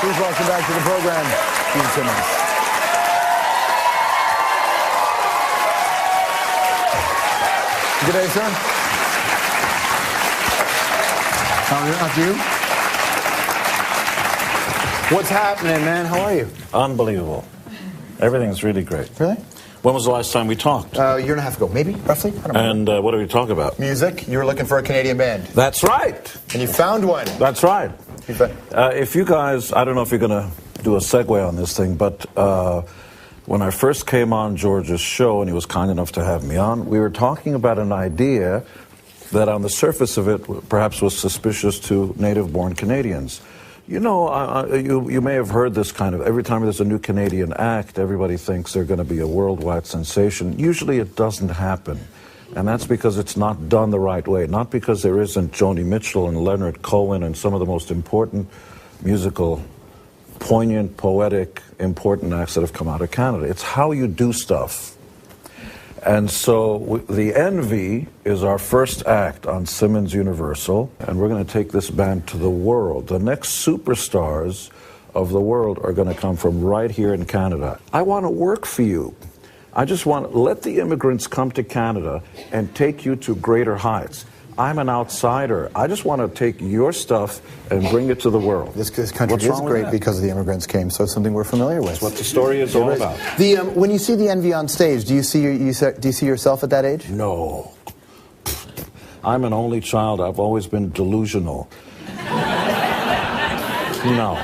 Please welcome back to the program, Simmons. Good day, sir. How are you? After you? What's happening, man? How are you? Unbelievable. Everything's really great. Really? When was the last time we talked? A year and a half ago, maybe, roughly? I don't know. And what did we talk about? Music. You were looking for a Canadian band. That's right. And you found one. That's right. If you guys, I don't know if you're going to do a segue on this thing, but when I first came on George's show, and he was kind enough to have me on, we were talking about an idea that on the surface of it perhaps was suspicious to native-born Canadians. You know, you may have heard this kind of, every time there's a new Canadian act, everybody thinks they're going to be a worldwide sensation. Usually it doesn't happen. And that's because it's not done the right way. Not because there isn't Joni Mitchell and Leonard Cohen and some of the most important musical, poignant, poetic, important acts that have come out of Canada. It's how you do stuff. And so the Envy is our first act on Simmons Universal, and we're going to take this band to the world. The next superstars of the world are going to come from right here in Canada. I want to work for you. I just want to let the immigrants come to Canada and take you to greater heights. I'm an outsider. I just want to take your stuff and bring it to the world. This country is great because the immigrants came, so it's something we're familiar with. That's what the story is all about. When you see the Envy on stage, do you see yourself at that age? No. I'm an only child. I've always been delusional. No.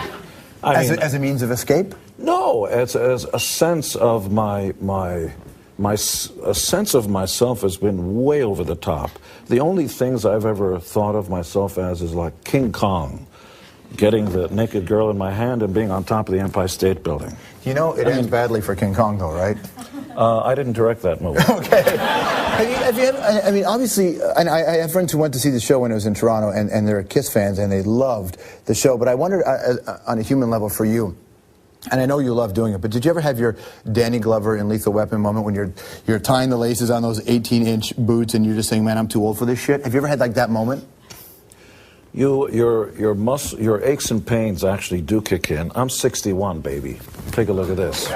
As a means of escape? No, as a sense of a sense of myself has been way over the top. The only things I've ever thought of myself as is like King Kong, getting the naked girl in my hand and being on top of the Empire State Building. You know, it ends badly for King Kong, though, right? I didn't direct that movie. Okay. I mean, obviously, and I have friends who went to see the show when it was in Toronto, and they're Kiss fans, and they loved the show. But I wondered, on a human level for you, and I know you love doing it, but did you ever have your Danny Glover in Lethal Weapon moment when you're tying the laces on those 18-inch boots and you're just saying, man, I'm too old for this shit? Have you ever had like that moment? Your aches and pains actually do kick in. I'm 61, baby. Take a look at this.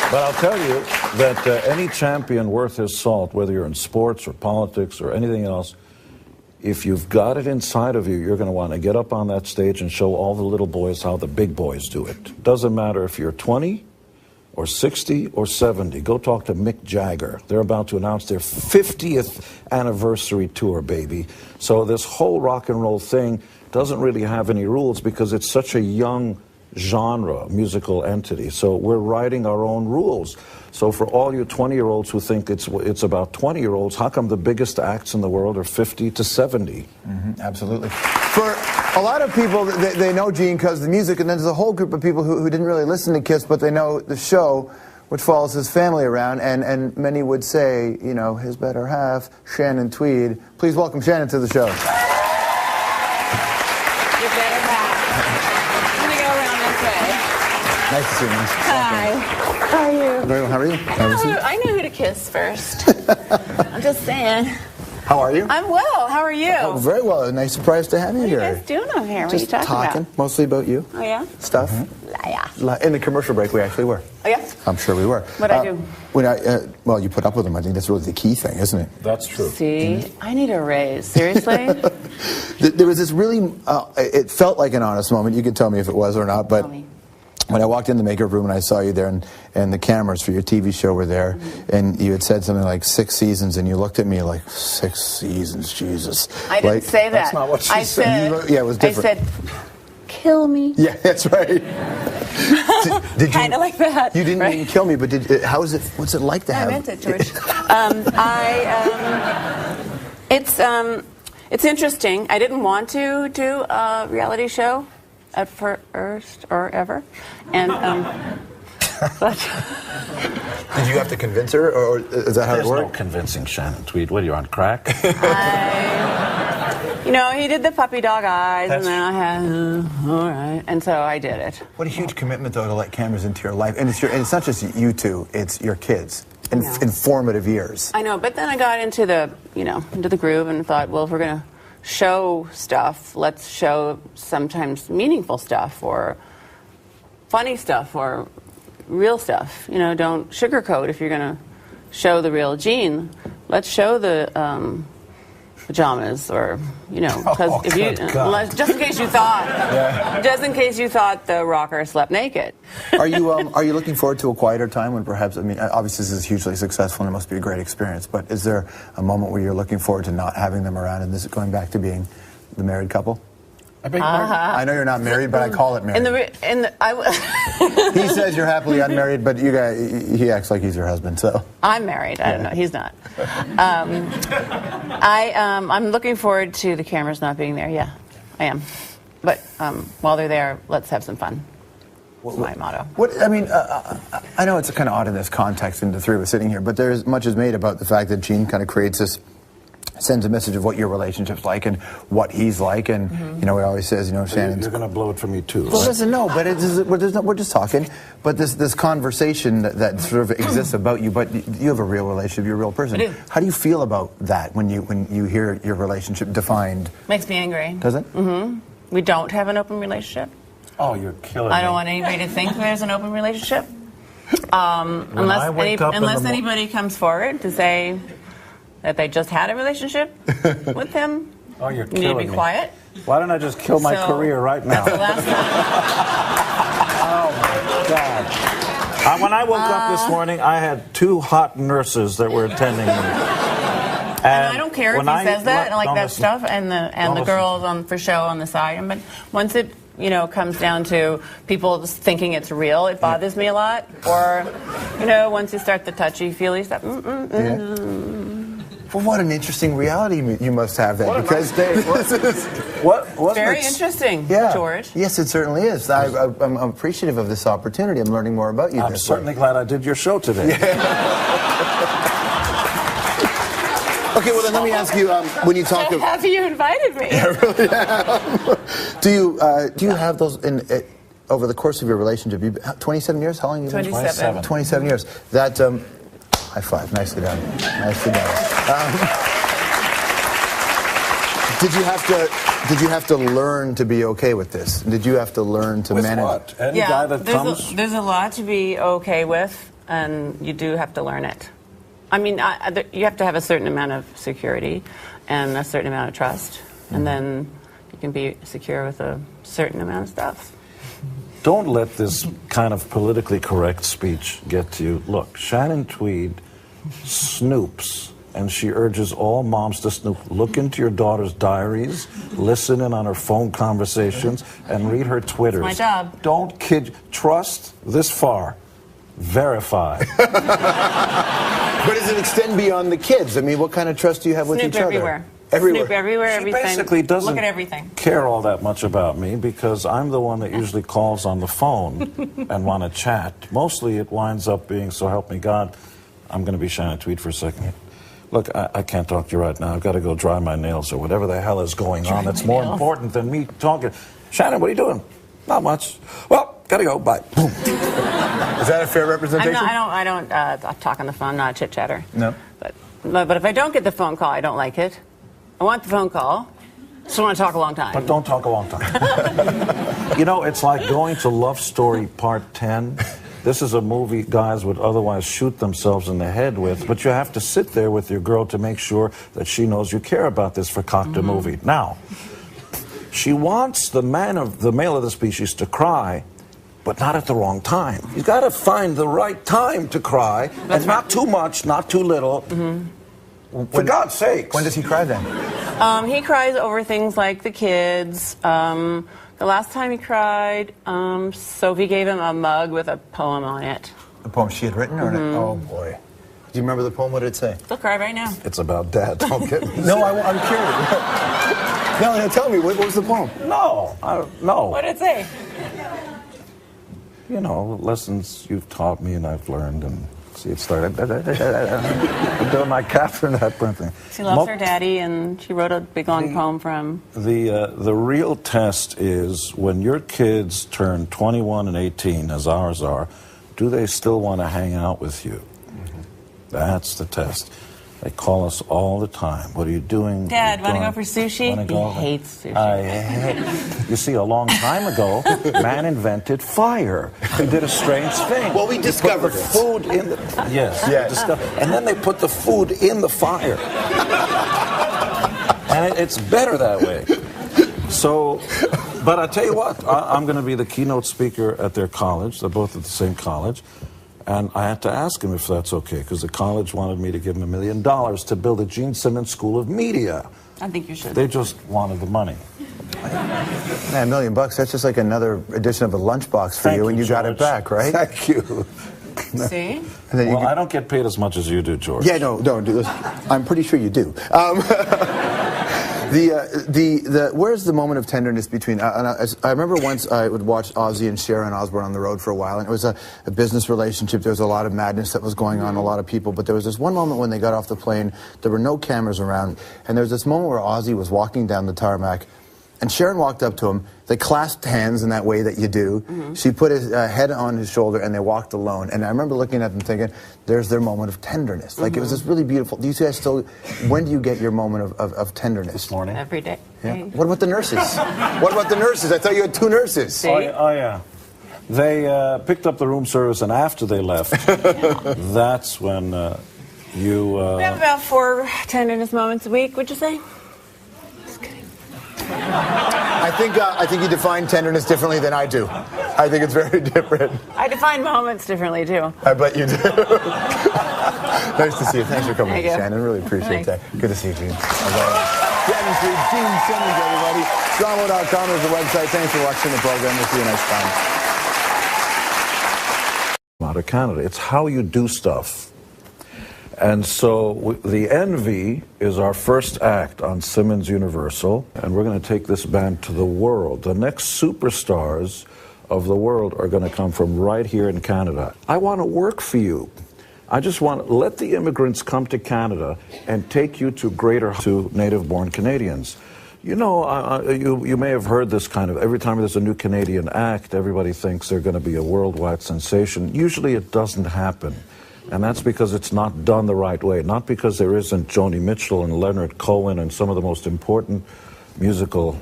But I'll tell you that any champion worth his salt, whether you're in sports or politics or anything else, if you've got it inside of you, you're going to want to get up on that stage and show all the little boys how the big boys do it. Doesn't matter if you're 20 or 60 or 70. Go talk to Mick Jagger. They're about to announce their 50th anniversary tour, baby. So this whole rock and roll thing doesn't really have any rules because it's such a young genre, musical entity. So we're writing our own rules. So for all you 20-year-olds who think it's about 20-year-olds, how come the biggest acts in the world are 50 to 70? Mm-hmm, absolutely. For a lot of people, they know Gene because of the music, and then there's a whole group of people who didn't really listen to Kiss, but they know the show, which follows his family around, and many would say, you know, his better half, Shannon Tweed. Please welcome Shannon to the show. Nice to see you, man. Hi. How are you? Very well. How are you? I knew who to kiss first. I'm just saying. How are you? I'm well. How are you? Oh, very well. A nice surprise to have you here. What are you guys doing over here? What Just are you talking about? Mostly about you. Oh, yeah? Stuff. Mm-hmm. In the commercial break, we actually were. Oh, yeah? I'm sure we were. What'd I do? Well, you put up with them. I think that's really the key thing, isn't it? That's true. See? I need a raise. Seriously? There was this really, it felt like an honest moment. You can tell me if it was or not, but when I walked in the makeup room and I saw you there and the cameras for your TV show were there, and you had said something like 6 seasons, and you looked at me like, 6 seasons, Jesus. I didn't say that. That's not what she said. Yeah, it was different. I said, kill me. Yeah, that's right. Did you, kind of like that. You didn't even kill me, but what's it like to have? I meant it, George. It's interesting. I didn't want to do a reality show at first or ever, and but did you have to convince her, or is that how it worked? There's no convincing Shannon Tweed. What are you on crack? You know, he did the puppy dog eyes, and then I had all right, and so I did it. What a huge commitment, though, to let cameras into your life, and it's not just you two; it's your kids in formative years. I know, but then I got into the groove and thought, well, if we're gonna show stuff, let's show sometimes meaningful stuff or funny stuff or real stuff. You know, don't sugarcoat if you're going to show the real Gene. Let's show the pajamas, or you know, because just in case you thought, just in case you thought the rocker slept naked. Are you looking forward to a quieter time when perhaps, I mean, obviously this is hugely successful and it must be a great experience, but is there a moment where you're looking forward to not having them around and this is going back to being the married couple? I know you're not married, but I call it married. He says you're happily unmarried, but you guys, he acts like he's your husband. So I'm married. I don't know. He's not. I'm looking forward to the cameras not being there. Yeah, I am. But while they're there, let's have some fun. That's my motto. I know it's kind of odd in this context, and the three of us sitting here, but there's much is made about the fact that Gene kind of creates this. Sends a message of what your relationship's like and what he's like, and you know, he always says, you know, Shannon. You're going to blow it for me too. Well, listen, no, but we're just talking. But this conversation that sort of exists about you, but you have a real relationship, you're a real person. I do. How do you feel about that when you hear your relationship defined? Makes me angry. Does it? Mm-hmm. We don't have an open relationship. Oh, you're killing me. I don't want anybody to think there's an open relationship. Unless anybody comes forward to say that they just had a relationship with him. Oh, you're you killing need to be me. quiet. Why don't I just kill my career right now? That's the last Oh, my God. When I woke up this morning, I had 2 hot nurses that were attending me. And I don't care if he says that and like that stuff, and the girls for show on the side. But once it comes down to people just thinking it's real, it bothers me a lot. Or once you start the touchy-feely stuff. Well, what an interesting reality you must have then. Because very interesting, George. Yes, it certainly is. I'm appreciative of this opportunity. I'm learning more about you. I'm certainly glad I did your show today. Okay, well then let me ask you, when you talk I'm happy you invited me. I really am. Do you have those over the course of your relationship? 27 years? How long have you been? 27. 27 years. That high five. Nicely done. Nicely done. Did you have to learn to be okay with this? Did you have to learn to manage? What? Any guy that comes? There's a lot to be okay with, and you do have to learn it. I mean, you have to have a certain amount of security and a certain amount of trust, and then you can be secure with a certain amount of stuff. Don't let this kind of politically correct speech get to you. Look, Shannon Tweed snoops, and she urges all moms to snoop. Look into your daughter's diaries, listen in on her phone conversations, and read her Twitters. It's my job. Don't kid. Trust this far. Verify. But does it extend beyond the kids? I mean, what kind of trust do you have with each other? Everywhere. Everywhere. Snoop everywhere, She everything. basically doesn't look at everything. care all that much about me because I'm the one that usually calls on the phone and want to chat. Mostly it winds up being, so help me God, I'm going to be Shannon Tweed for a second. Look, I can't talk to you right now. I've got to go dry my nails or whatever the hell is going on. That's more important than me talking. Shannon, what are you doing? Not much. Well, got to go. Bye. Boom. Is that a fair representation? I don't talk on the phone, not a chit-chatter. No. But if I don't get the phone call, I don't like it. I want the phone call. Just want to talk a long time. But don't talk a long time. It's like going to Love Story Part 10. This is a movie guys would otherwise shoot themselves in the head with, but you have to sit there with your girl to make sure that she knows you care about this fakakta movie. Now, she wants the male of the species to cry, but not at the wrong time. You've got to find the right time to cry, and not too much, not too little. For God's sakes. When does he cry then? He cries over things like the kids. The last time he cried, Sophie gave him a mug with a poem on it. The poem she had written? Oh, boy. Do you remember the poem? What did it say? He'll cry right now. It's about Dad. Don't get me. No, I'm curious. No, tell me. What was the poem? No. What did it say? Lessons you've taught me and I've learned, and see it started. I'm doing my Catherine Hepburn thing. She loves her daddy, and she wrote a big long poem for him. The real test is when your kids turn 21 and 18, as ours are, do they still want to hang out with you? That's the test. They call us all the time. What are you doing? Dad, want to go for sushi? He hates sushi. You see, a long time ago, man invented fire. He did a strange thing. Well, we discovered the food in the... Yes. And then they put the food in the fire. And it's better that way. So, but I tell you what, I'm going to be the keynote speaker at their college. They're both at the same college. And I had to ask him if that's okay, because the college wanted me to give him $1 million to build a Gene Simmons School of Media. I think you should. They just wanted the money. Man, $1 million, that's just like another edition of a lunchbox for you, and you got it back, right? Thank you. See? Well, I don't get paid as much as you do, George. Yeah, no, I'm pretty sure you do. Where's the moment of tenderness between? I remember once I would watch Ozzy and Sharon Osbourne on the road for a while, and it was a business relationship. There was a lot of madness that was going on, a lot of people. But there was this one moment when they got off the plane. There were no cameras around, and there was this moment where Ozzy was walking down the tarmac, and Sharon walked up to him. They clasped hands in that way that you do. Mm-hmm. She put his head on his shoulder, and they walked alone. And I remember looking at them thinking, there's their moment of tenderness. Like, it was this really beautiful... Do you guys still... When do you get your moment of tenderness? This morning. Every day. Yeah. What about the nurses? What about the nurses? I thought you had 2 nurses. See? Oh, yeah. They picked up the room service, and after they left, that's when you... We have about 4 tenderness moments a week, would you say? I think you define tenderness differently than I do. I think it's very different. I define moments differently, too. I bet you do. Nice to see you. Thanks for coming, Shannon. Really appreciate that. Good to see you, Gene. Shannon Street, Gene Simmons, everybody. Drama.com is the website. Thanks for watching the program. We'll see you next time. Out of Canada. It's how you do stuff. And so the Envy is our first act on Simmons Universal, and we're going to take this band to the world. The next superstars of the world are going to come from right here in Canada. I want to work for you. I just want to let the immigrants come to Canada and take you to native-born Canadians. You know, you may have heard this kind of, every time there's a new Canadian act, everybody thinks they're going to be a worldwide sensation. Usually it doesn't happen. And that's because it's not done the right way. Not because there isn't Joni Mitchell and Leonard Cohen and some of the most important musical,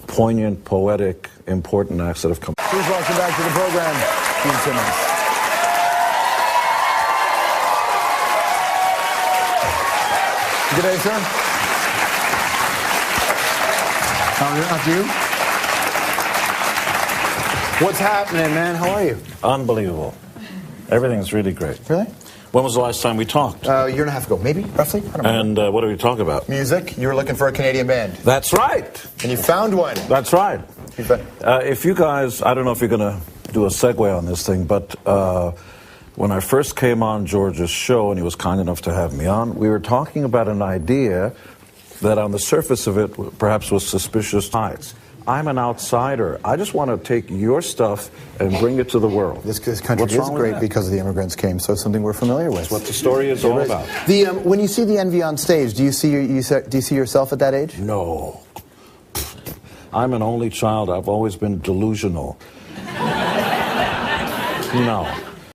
poignant, poetic, important acts that have come. Please welcome back to the program, Gene Simmons. Good day, sir. After you. What's happening, man? How are you? Unbelievable. Everything's really great. Really? When was the last time we talked? A year and a half ago, maybe, roughly. I don't know. And what did we talk about? Music. You were looking for a Canadian band. That's right. And you found one. That's right. If you guys, I don't know if you're going to do a segue on this thing, but when I first came on George's show, and he was kind enough to have me on, we were talking about an idea that on the surface of it perhaps was suspicious heights. I'm an outsider. I just want to take your stuff and bring it to do the world. This country is great because the immigrants came, so it's something we're familiar with. That's what the story is all about. When you see the Envy on stage, do you see yourself at that age? No. I'm an only child. I've always been delusional. No.